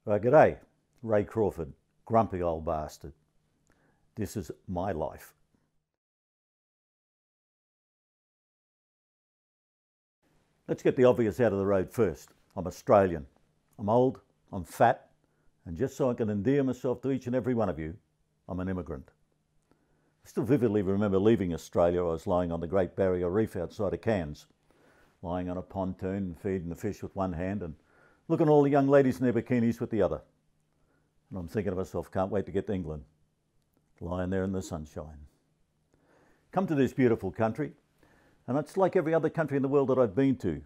G'day, Ray Crawford, grumpy old bastard. This is my life. Let's get the obvious out of the road first. I'm Australian. I'm old, I'm fat, and just so I can endear myself to each and every one of you, I'm an immigrant. I still vividly remember leaving Australia. I was lying on the Great Barrier Reef outside of Cairns, lying on a pontoon, feeding the fish with one hand and looking at all the young ladies in their bikinis with the other. And I'm thinking to myself, can't wait to get to England, lying there in the sunshine. Come to this beautiful country, and it's like every other country in the world that I've been to.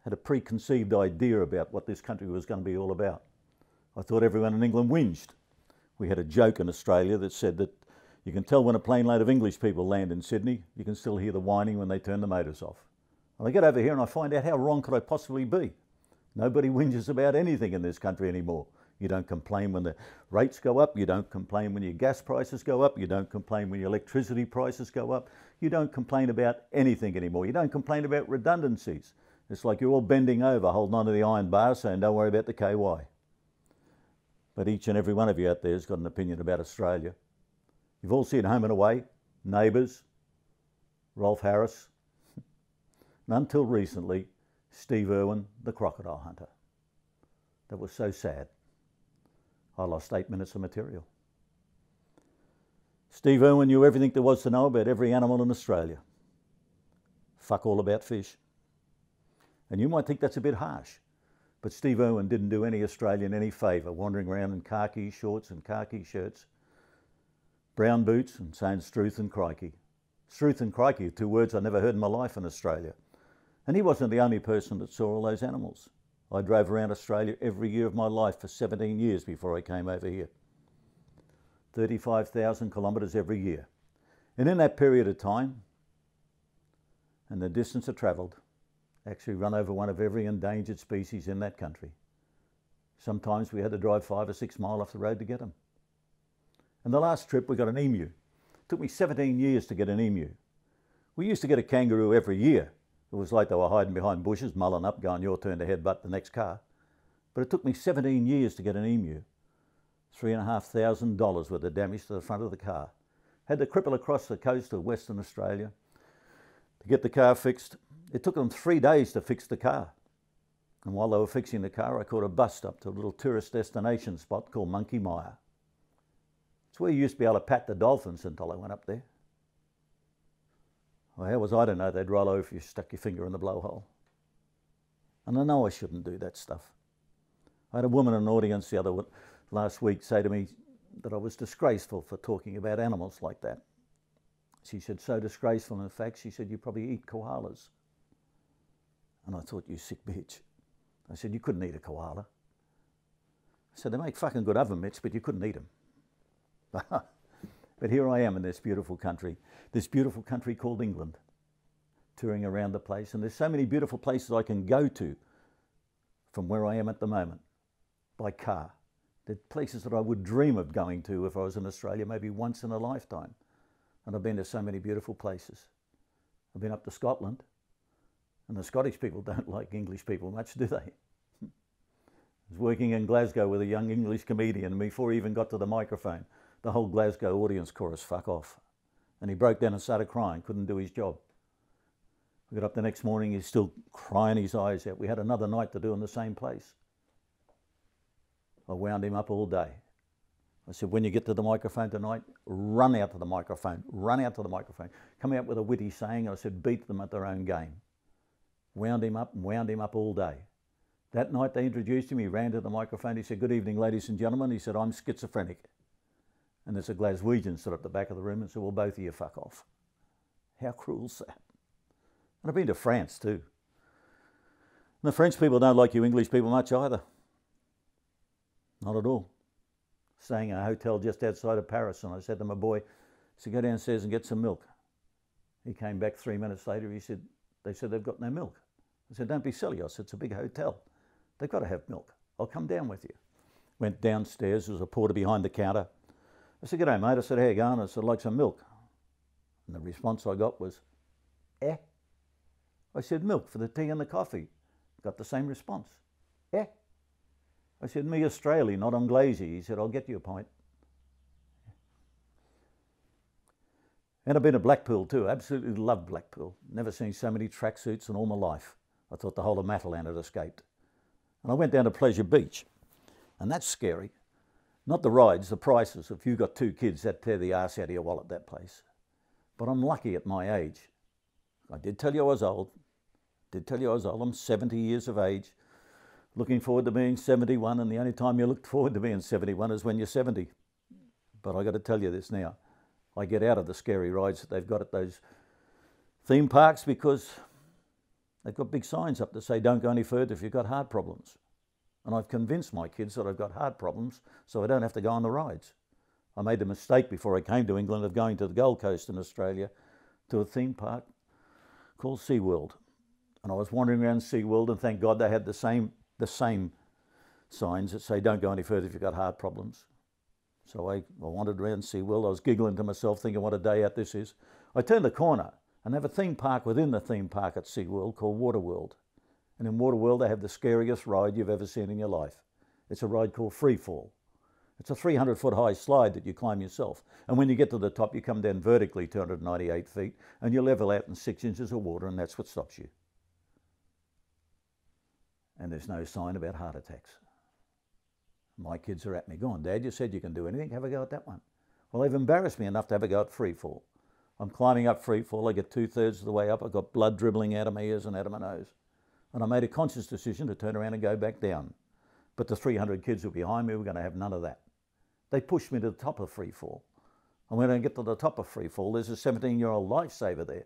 Had a preconceived idea about what this country was going to be all about. I thought everyone in England whinged. We had a joke in Australia that said that you can tell when a plane load of English people land in Sydney. You can still hear the whining when they turn the motors off. And I get over here and I find out how wrong could I possibly be. Nobody whinges about anything in this country anymore. You don't complain when the rates go up. You don't complain when your gas prices go up. You don't complain when your electricity prices go up. You don't complain about anything anymore. You don't complain about redundancies. It's like you're all bending over, holding onto the iron bar, saying don't worry about the KY. But each and every one of you out there has got an opinion about Australia. You've all seen Home and Away, Neighbours, Rolf Harris, and until recently, Steve Irwin, the crocodile hunter. That was so sad. I lost 8 minutes of material. Steve Irwin knew everything there was to know about every animal in Australia. Fuck all about fish. And you might think that's a bit harsh, but Steve Irwin didn't do any Australian any favour, wandering around in khaki shorts and khaki shirts, brown boots and saying struth and crikey. Struth and crikey are two words I never heard in my life in Australia. And he wasn't the only person that saw all those animals. I drove around Australia every year of my life for 17 years before I came over here. 35,000 kilometres every year. And in that period of time, and the distance I travelled, actually run over one of every endangered species in that country. Sometimes we had to drive 5 or 6 miles off the road to get them. And the last trip we got an emu. It took me 17 years to get an emu. We used to get a kangaroo every year. It was like they were hiding behind bushes, mulling up, going, your turn to headbutt the next car. But it took me 17 years to get an emu. $3,500 worth of damage to the front of the car. Had to cripple across the coast of Western Australia to get the car fixed. It took them 3 days to fix the car. And while they were fixing the car, I caught a bus stop to a little tourist destination spot called Monkey Mire. It's where you used to be able to pat the dolphins until I went up there. Well, how was I to know they'd roll over if you stuck your finger in the blowhole? And I know I shouldn't do that stuff. I had a woman in an audience last week say to me that I was disgraceful for talking about animals like that. She said, so disgraceful, in fact, she said, you probably eat koalas. And I thought, you sick bitch. I said, you couldn't eat a koala. I said, they make fucking good oven mitts, but you couldn't eat them. But here I am in this beautiful country called England, touring around the place. And there's so many beautiful places I can go to from where I am at the moment, by car. They're places that I would dream of going to if I was in Australia, maybe once in a lifetime. And I've been to so many beautiful places. I've been up to Scotland, and the Scottish people don't like English people much, do they? I was working in Glasgow with a young English comedian, and before he even got to the microphone, the whole Glasgow audience chorus, fuck off. And he broke down and started crying, couldn't do his job. We got up the next morning, he's still crying his eyes out. We had another night to do in the same place. I wound him up all day. I said, when you get to the microphone tonight, run out to the microphone, run out to the microphone. Come out with a witty saying. I said, beat them at their own game. Wound him up and wound him up all day. That night they introduced him, he ran to the microphone, he said, good evening, ladies and gentlemen. He said, I'm schizophrenic. And there's a Glaswegian stood at the back of the room and said, well, both of you fuck off. How cruel's that? And I've been to France too. And the French people don't like you English people much either. Not at all. Staying in a hotel just outside of Paris, and I said to my boy, so go downstairs and get some milk. He came back 3 minutes later, he said, they said they've got no milk. I said, don't be silly. I said, it's a big hotel. They've got to have milk. I'll come down with you. Went downstairs, there was a porter behind the counter. I said, g'day mate. I said, how you going? I said, I'd like some milk. And the response I got was, eh? I said, milk for the tea and the coffee. Got the same response. Eh? I said, me Australian, not Anglese. He said, I'll get you a pint. And I've been to Blackpool too. Absolutely love Blackpool. Never seen so many tracksuits in all my life. I thought the whole of Matalan had escaped. And I went down to Pleasure Beach, and that's scary. Not the rides, the prices. If you've got 2 kids, that tear the arse out of your wallet, that place. But I'm lucky at my age. I did tell you I was old. I'm 70 years of age. Looking forward to being 71, and the only time you look forward to being 71 is when you're 70. But I got to tell you this now. I get out of the scary rides that they've got at those theme parks because they've got big signs up that say don't go any further if you've got heart problems. And I've convinced my kids that I've got heart problems so I don't have to go on the rides. I made the mistake before I came to England of going to the Gold Coast in Australia to a theme park called SeaWorld. And I was wandering around SeaWorld, and thank God they had the same signs that say don't go any further if you've got heart problems. So I wandered around SeaWorld. I was giggling to myself, thinking what a day out this is. I turned the corner and they have a theme park within the theme park at SeaWorld called Waterworld. And in Waterworld they have the scariest ride you've ever seen in your life. It's a ride called Free Fall. It's a 300-foot high slide that you climb yourself. And when you get to the top, you come down vertically 298 feet and you level out in 6 inches of water, and that's what stops you. And there's no sign about heart attacks. My kids are at me going, Dad, you said you can do anything, have a go at that one. Well, they've embarrassed me enough to have a go at Free Fall. I'm climbing up Free Fall, I get 2/3 of the way up, I've got blood dribbling out of my ears and out of my nose. And I made a conscious decision to turn around and go back down. But the 300 kids who were behind me were going to have none of that. They pushed me to the top of Free Fall. And when I get to the top of Free Fall, there's a 17-year-old lifesaver there.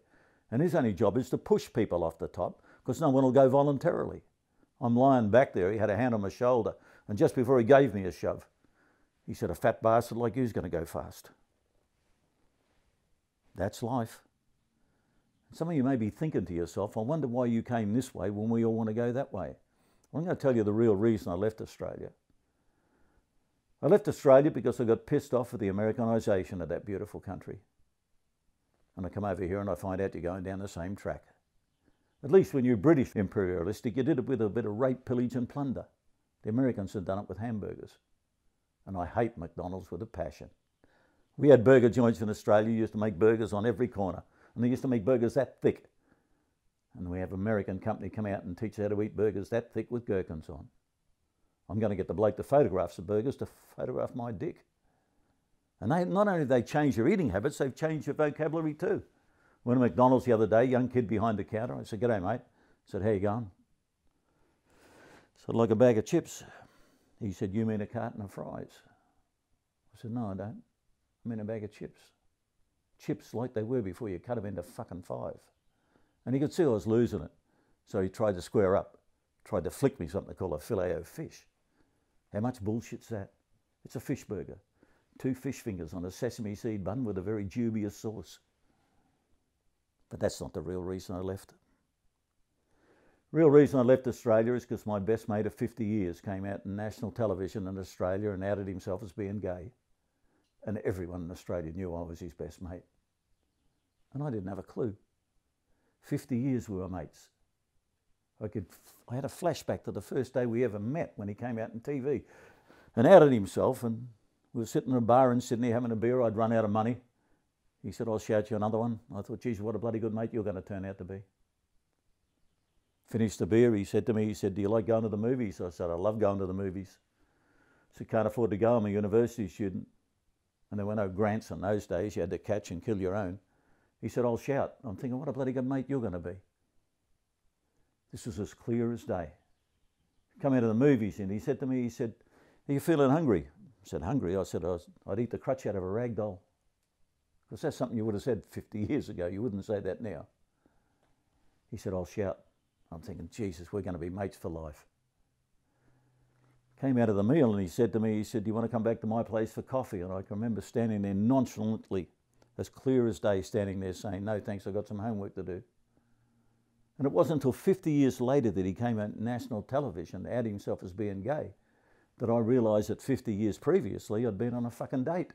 And his only job is to push people off the top because no one will go voluntarily. I'm lying back there, he had a hand on my shoulder, and just before he gave me a shove, he said, a fat bastard like you's going to go fast. That's life. Some of you may be thinking to yourself, I wonder why you came this way when we all want to go that way. I'm going to tell you the real reason I left Australia. I left Australia because I got pissed off with the Americanisation of that beautiful country. And I come over here and I find out you're going down the same track. At least when you're British imperialistic, you did it with a bit of rape, pillage and plunder. The Americans have done it with hamburgers. And I hate McDonald's with a passion. We had burger joints in Australia, used to make burgers on every corner. And they used to make burgers that thick. And we have an American company come out and teach how to eat burgers that thick with gherkins on. I'm going to get the bloke that photographs the burgers to photograph my dick. And they, not only have they changed your eating habits, they've changed your vocabulary too. Went to McDonald's the other day, young kid behind the counter. I said, "G'day, mate." I said, "How you going?" I said, "Like a bag of chips." He said, "You mean a carton of fries?" I said, "No, I don't. I mean a bag of chips. Chips like they were before you cut them into fucking 5. And he could see I was losing it. So he tried to square up, tried to flick me something called a filet of fish. How much bullshit's that? It's a fish burger. 2 fish fingers on a sesame seed bun with a very dubious sauce. But that's not the real reason I left. Real reason I left Australia is because my best mate of 50 years came out in national television in Australia and outed himself as being gay. And everyone in Australia knew I was his best mate. And I didn't have a clue. 50 years we were mates. I had a flashback to the first day we ever met when he came out on TV and outed himself, and we were sitting in a bar in Sydney having a beer. I'd run out of money. He said, "I'll shout you another one." I thought, geez, what a bloody good mate you're going to turn out to be. Finished the beer, he said to me, "Do you like going to the movies?" I said, "I love going to the movies." He said, "Can't afford to go, I'm a university student." And there were no grants in those days, you had to catch and kill your own. He said, "I'll shout." I'm thinking, what a bloody good mate you're going to be. This was as clear as day. Come out of the movies and he said to me, "Are you feeling hungry?" I said, "Hungry?" I said, "I'd eat the crutch out of a rag doll." Because that's something you would have said 50 years ago. You wouldn't say that now. He said, "I'll shout." I'm thinking, Jesus, we're going to be mates for life. Came out of the meal and he said to me, "Do you want to come back to my place for coffee?" And I can remember standing there nonchalantly, as clear as day, standing there saying, "No, thanks, I've got some homework to do." And it wasn't until 50 years later that he came out on national television, outing himself as being gay, that I realised that 50 years previously I'd been on a fucking date.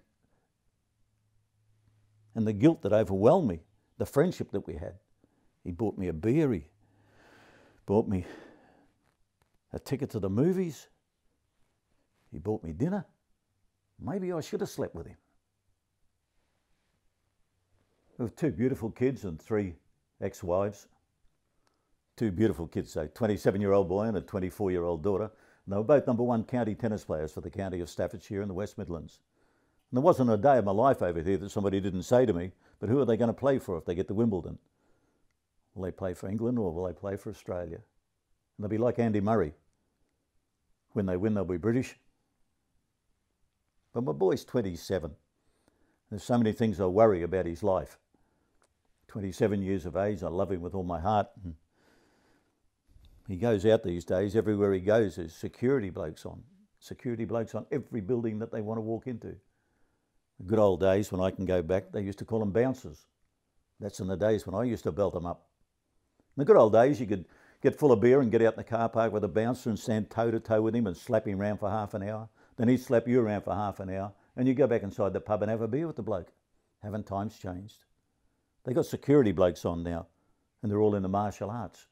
And the guilt that overwhelmed me, the friendship that we had. He bought me a beer, he bought me a ticket to the movies. He bought me dinner. Maybe I should have slept with him. We have 2 beautiful kids and 3 ex-wives. 2 beautiful kids, so 27-year-old boy and a 24-year-old daughter. And they were both #1 county tennis players for the county of Staffordshire in the West Midlands. And there wasn't a day of my life over here that somebody didn't say to me, but who are they going to play for if they get to Wimbledon? Will they play for England or will they play for Australia? And they'll be like Andy Murray. When they win, they'll be British. But my boy's 27. There's so many things I worry about his life. 27 years of age, I love him with all my heart. He goes out these days, everywhere he goes there's security blokes on. Security blokes on every building that they want to walk into. The good old days when I can go back, they used to call them bouncers. That's in the days when I used to belt them up. In the good old days, you could get full of beer and get out in the car park with a bouncer and stand toe-to-toe with him and slap him around for half an hour. Then he'd slap you around for half an hour and you go back inside the pub and have a beer with the bloke. Haven't times changed? They got security blokes on now and they're all in the martial arts.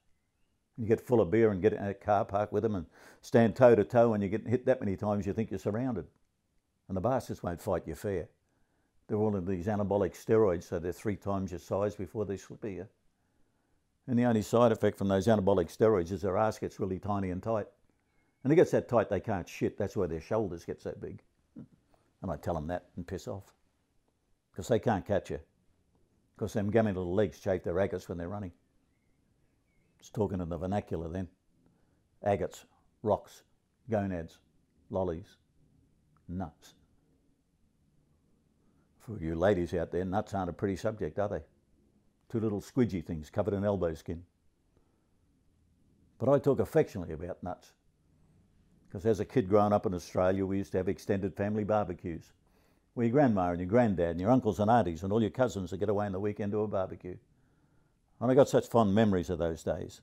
You get full of beer and get in a car park with them and stand toe-to-toe and you get hit that many times you think you're surrounded. And the bastards won't fight you fair. They're all in these anabolic steroids, so they're 3 times your size before they slip you. And the only side effect from those anabolic steroids is their ass gets really tiny and tight. And it gets that tight they can't shit. That's why their shoulders get so big. And I tell them that and piss off. Because they can't catch you. Because them gammy little legs chafe their agates when they're running. It's talking in the vernacular then. Agates, rocks, gonads, lollies, nuts. For you ladies out there, nuts aren't a pretty subject, are they? 2 little squidgy things covered in elbow skin. But I talk affectionately about nuts. Because as a kid growing up in Australia, we used to have extended family barbecues. Where your grandma and your granddad and your uncles and aunties and all your cousins would get away on the weekend to a barbecue. And I got such fond memories of those days.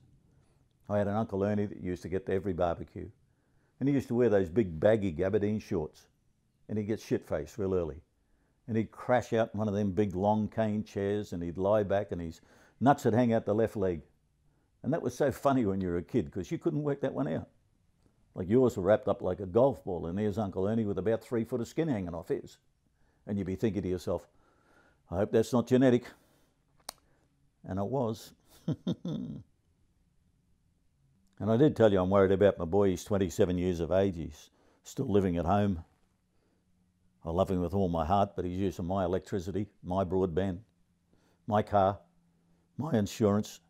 I had an Uncle Ernie that used to get to every barbecue. And he used to wear those big baggy gabardine shorts. And he'd get shit-faced real early. And he'd crash out in one of them big long cane chairs and he'd lie back and his nuts would hang out the left leg. And that was so funny when you were a kid because you couldn't work that one out. Like yours were wrapped up like a golf ball and there's Uncle Ernie with about 3 foot of skin hanging off his. And you'd be thinking to yourself, I hope that's not genetic. And it was. And I did tell you I'm worried about my boy. He's 27 years of age. He's still living at home. I love him with all my heart, but he's using my electricity, my broadband, my car, my insurance.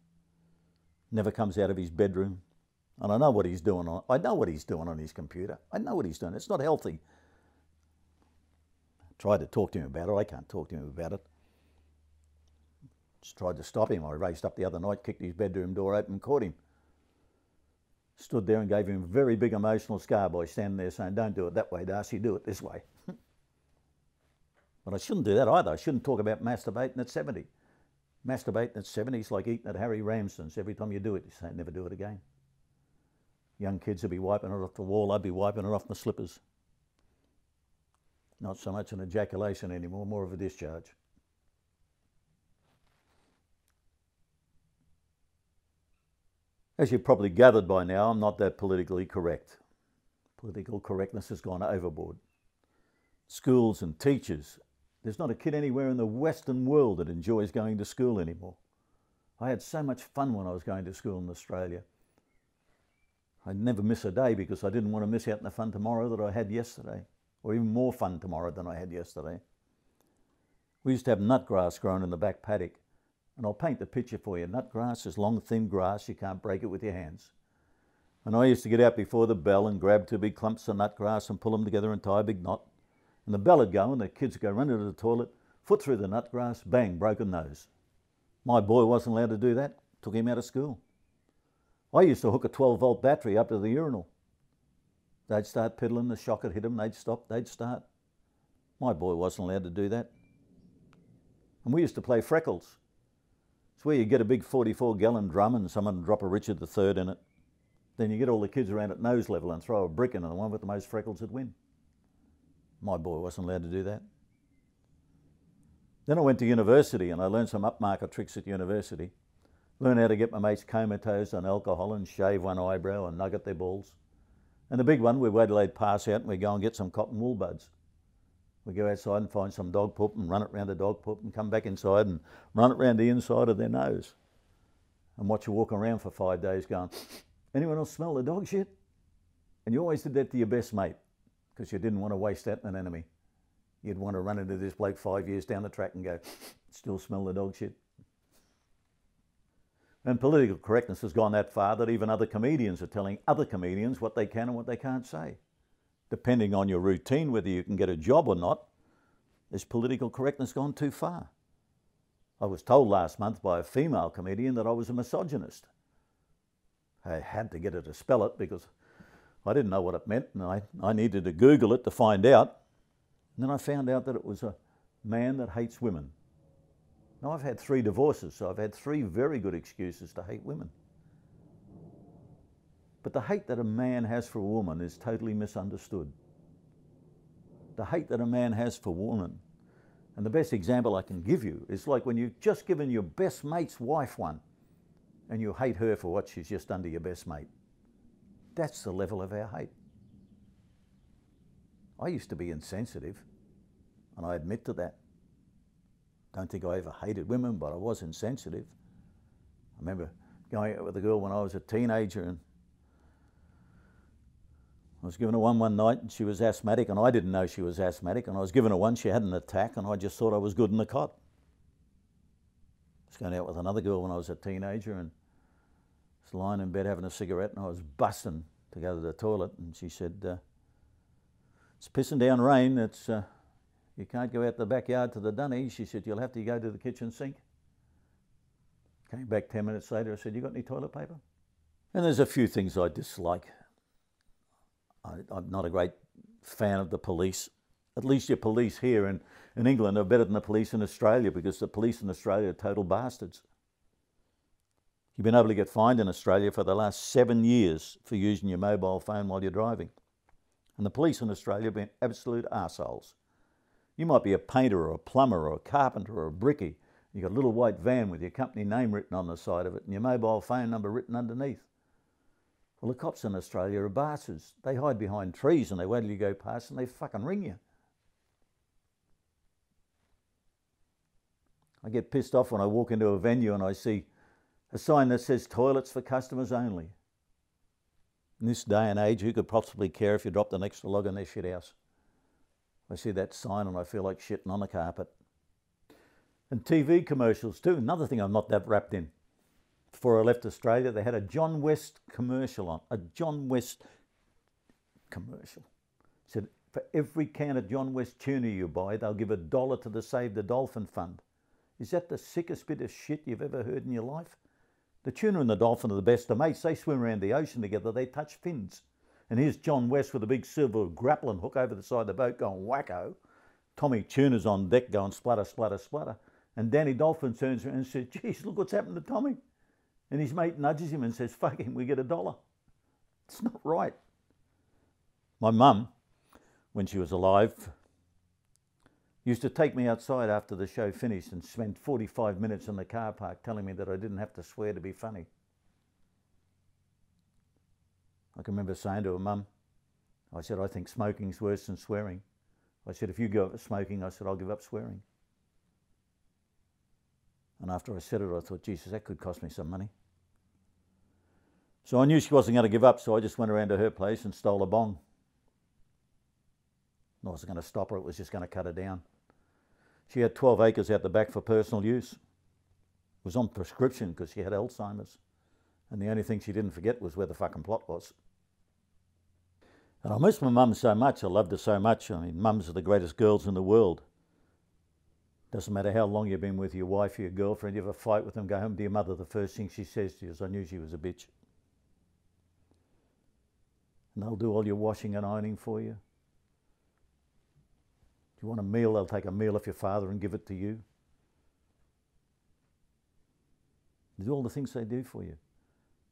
Never comes out of his bedroom. And I know what he's doing on, I know what he's doing on his computer. I know what he's doing. It's not healthy. I tried to talk to him about it. I can't talk to him about it. Just tried to stop him. I raced up the other night, kicked his bedroom door open and caught him. Stood there and gave him a very big emotional scar by standing there saying, don't do it that way, Darcy, do it this way. But I shouldn't do that either. I shouldn't talk about masturbating at 70. Masturbating at 70 is like eating at Harry Ramsden's. Every time you do it, you say, never do it again. Young kids will be wiping it off the wall. I'd be wiping it off my slippers. Not so much an ejaculation anymore, more of a discharge. As you've probably gathered by now, I'm not that politically correct. Political correctness has gone overboard. Schools and teachers. There's not a kid anywhere in the Western world that enjoys going to school anymore. I had so much fun when I was going to school in Australia. I'd never miss a day because I didn't want to miss out on the fun tomorrow that I had yesterday, or even more fun tomorrow than I had yesterday. We used to have nutgrass growing in the back paddock, and I'll paint the picture for you. Nutgrass is long, thin grass. You can't break it with your hands. And I used to get out before the bell and grab 2 big clumps of nutgrass and pull them together and tie a big knot. And the bell would go and the kids would go run into the toilet, foot through the nutgrass, bang, broken nose. My boy wasn't allowed to do that. Took him out of school. I used to hook a 12-volt battery up to the urinal. They'd start piddling, the shock would hit them, they'd stop, they'd start. My boy wasn't allowed to do that. And we used to play freckles. It's where you get a big 44-gallon drum and someone would drop a Richard III in it. Then you get all the kids around at nose level and throw a brick in and the one with the most freckles would win. My boy wasn't allowed to do that. Then I went to university and I learned some upmarket tricks at university. Learned how to get my mates comatose on alcohol and shave one eyebrow and nugget their balls. And the big one, we wait till they'd pass out and we go and get some cotton wool buds. We go outside and find some dog poop and run it round the dog poop and come back inside and run it round the inside of their nose. And watch you walk around for 5 days going, anyone else smell the dog shit? And you always did that to your best mate because you didn't want to waste that on an enemy. You'd want to run into this bloke 5 years down the track and go, still smell the dog shit. And political correctness has gone that far that even other comedians are telling other comedians what they can and what they can't say. Depending on your routine, whether you can get a job or not, has political correctness gone too far? I was told last month by a female comedian that I was a misogynist. I had to get her to spell it because I didn't know what it meant, and I needed to Google it to find out. And then I found out that it was a man that hates women. Now, I've had 3 divorces, so I've had 3 very good excuses to hate women. But the hate that a man has for a woman is totally misunderstood. The hate that a man has for women, and the best example I can give you is like when you've just given your best mate's wife one, and you hate her for what she's just done to your best mate. That's the level of our hate. I used to be insensitive, and I admit to that. Don't think I ever hated women, but I was insensitive. I remember going out with a girl when I was a teenager, and I was given her one night, and she was asthmatic, and I didn't know she was asthmatic, and I was given her one, she had an attack, and I just thought I was good in the cot. I was going out with another girl when I was a teenager, and I was lying in bed having a cigarette, and I was busting to go to the toilet, and she said, it's pissing down rain, you can't go out the backyard to the dunny. She said, you'll have to go to the kitchen sink. Came back 10 minutes later, I said, you got any toilet paper? And there's a few things I dislike. I'm not a great fan of the police. At least your police here in England are better than the police in Australia, because the police in Australia are total bastards. You've been able to get fined in Australia for the last 7 years for using your mobile phone while you're driving. And the police in Australia have been absolute arseholes. You might be a painter or a plumber or a carpenter or a brickie. You've got a little white van with your company name written on the side of it and your mobile phone number written underneath. Well, the cops in Australia are bastards. They hide behind trees and they wait till you go past and they fucking ring you. I get pissed off when I walk into a venue and I see a sign that says toilets for customers only. In this day and age, who could possibly care if you dropped an extra log in their shit house? I see that sign and I feel like shitting on the carpet. And TV commercials too, another thing I'm not that wrapped in. Before I left Australia, they had a John West commercial on, a John West commercial. It said, for every can of John West tuna you buy, they'll give $1 to the Save the Dolphin Fund. Is that the sickest bit of shit you've ever heard in your life? The tuna and the dolphin are the best of mates. They swim around the ocean together, they touch fins. And here's John West with a big silver grappling hook over the side of the boat going wacko. Tommy Tuna's on deck going splutter, splutter, splutter. And Danny Dolphin turns around and says, geez, look what's happened to Tommy. And his mate nudges him and says, fuck him, we get $1. It's not right. My mum, when she was alive, used to take me outside after the show finished and spend 45 minutes in the car park telling me that I didn't have to swear to be funny. I can remember saying to her, Mum, I said, I think smoking's worse than swearing. I said, if you give up smoking, I said, I'll give up swearing. And after I said it, I thought, Jesus, that could cost me some money. So I knew she wasn't going to give up, so I just went around to her place and stole a bong. I wasn't going to stop her, it was just going to cut her down. She had 12 acres out the back for personal use. It was on prescription because she had Alzheimer's. And the only thing she didn't forget was where the fucking plot was. And I miss my mum so much, I loved her so much. I mean, mums are the greatest girls in the world. Doesn't matter how long you've been with your wife or your girlfriend, you have a fight with them, go home to your mother, the first thing she says to you is, I knew she was a bitch. And they'll do all your washing and ironing for you. If you want a meal, they'll take a meal off your father and give it to you. They do all the things they do for you.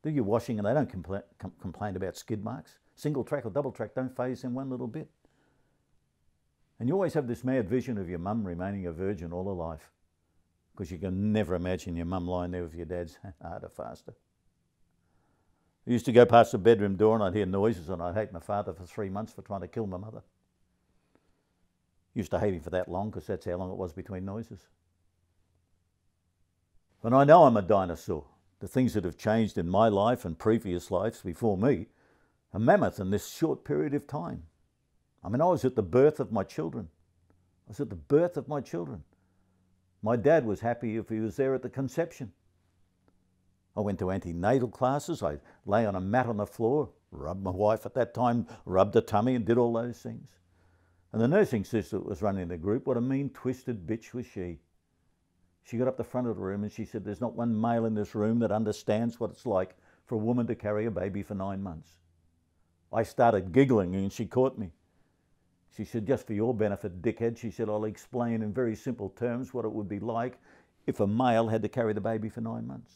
Do your washing and they don't complain about skid marks. Single track or double track don't faze them one little bit. And you always have this mad vision of your mum remaining a virgin all her life, because you can never imagine your mum lying there with your dad's harder, faster. I used to go past the bedroom door and I'd hear noises, and I'd hate my father for 3 months for trying to kill my mother. Used to hate him for that long because that's how long it was between noises. And I know I'm a dinosaur. The things that have changed in my life and previous lives before me are mammoth in this short period of time. I mean, I was at the birth of my children. I was at the birth of my children. My dad was happy if he was there at the conception. I went to antenatal classes. I lay on a mat on the floor, rubbed my wife at that time, rubbed her tummy and did all those things. And the nursing sister that was running the group, what a mean, twisted bitch was she. She got up the front of the room and she said, there's not one male in this room that understands what it's like for a woman to carry a baby for 9 months. I started giggling and she caught me. She said, just for your benefit, dickhead, she said, I'll explain in very simple terms what it would be like if a male had to carry the baby for 9 months.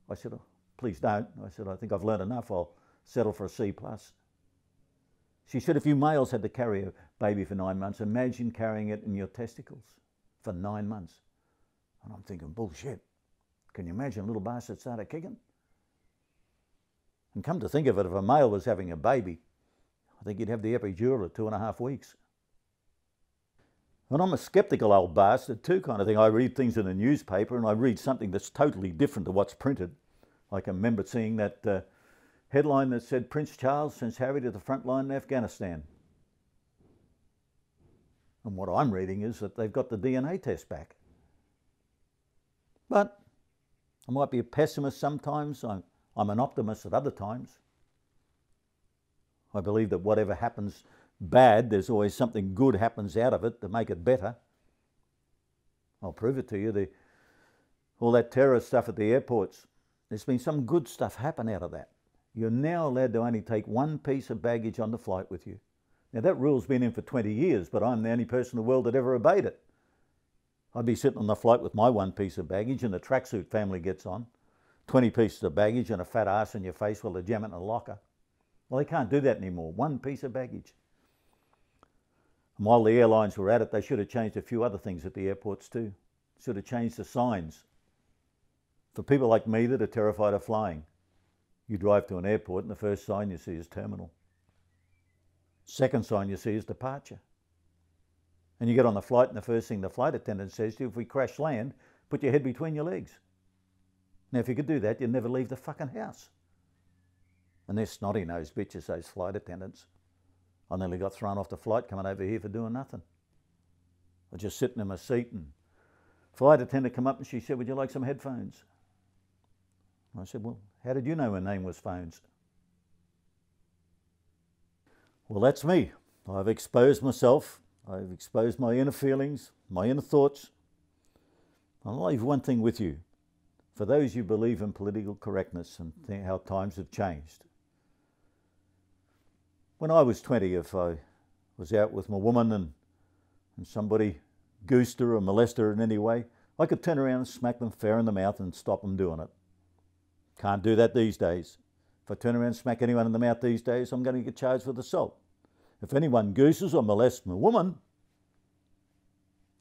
I said, oh, please don't. I said, I think I've learned enough. I'll settle for a C+. She said, if you males had to carry a baby for 9 months, imagine carrying it in your testicles for 9 months. And I'm thinking, bullshit. Can you imagine a little bastard started kicking? And come to think of it, if a male was having a baby, I think he'd have the epidural at 2.5 weeks. And I'm a sceptical old bastard too, kind of thing. I read things in the newspaper and I read something that's totally different to what's printed. I can remember seeing that headline that said, Prince Charles sends Harry to the front line in Afghanistan. And what I'm reading is that they've got the DNA test back. But I might be a pessimist sometimes. I'm an optimist at other times. I believe that whatever happens bad, there's always something good happens out of it to make it better. I'll prove it to you. All that terrorist stuff at the airports, there's been some good stuff happen out of that. You're now allowed to only take one piece of baggage on the flight with you. Now that rule's been in for 20 years, but I'm the only person in the world that ever obeyed it. I'd be sitting on the flight with my one piece of baggage and the tracksuit family gets on. 20 pieces of baggage and a fat ass in your face while they jam it in a locker. Well, they can't do that anymore. One piece of baggage. And while the airlines were at it, they should have changed a few other things at the airports too. Should have changed the signs. For people like me that are terrified of flying, you drive to an airport and the first sign you see is terminal. Second sign you see is departure. And you get on the flight and the first thing the flight attendant says to you, if we crash land, put your head between your legs. Now if you could do that, you'd never leave the fucking house. And they're snotty-nosed bitches, those flight attendants. I nearly got thrown off the flight coming over here for doing nothing. I was just sitting in my seat and flight attendant come up and she said, would you like some headphones? I said, well, how did you know her name was Phones? Well, that's me. I've exposed myself. I've exposed my inner feelings, my inner thoughts. I'll leave one thing with you. For those who believe in political correctness and think how times have changed. When I was 20, if I was out with my woman and somebody goosed her or molested her in any way, I could turn around and smack them fair in the mouth and stop them doing it. Can't do that these days. If I turn around and smack anyone in the mouth these days, I'm going to get charged with assault. If anyone gooses or molests my woman,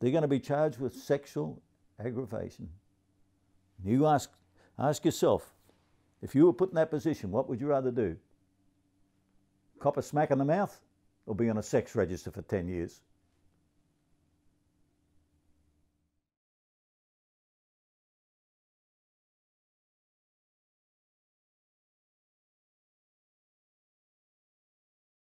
they're going to be charged with sexual aggravation. You ask yourself, if you were put in that position, what would you rather do? Cop a smack in the mouth or be on a sex register for 10 years?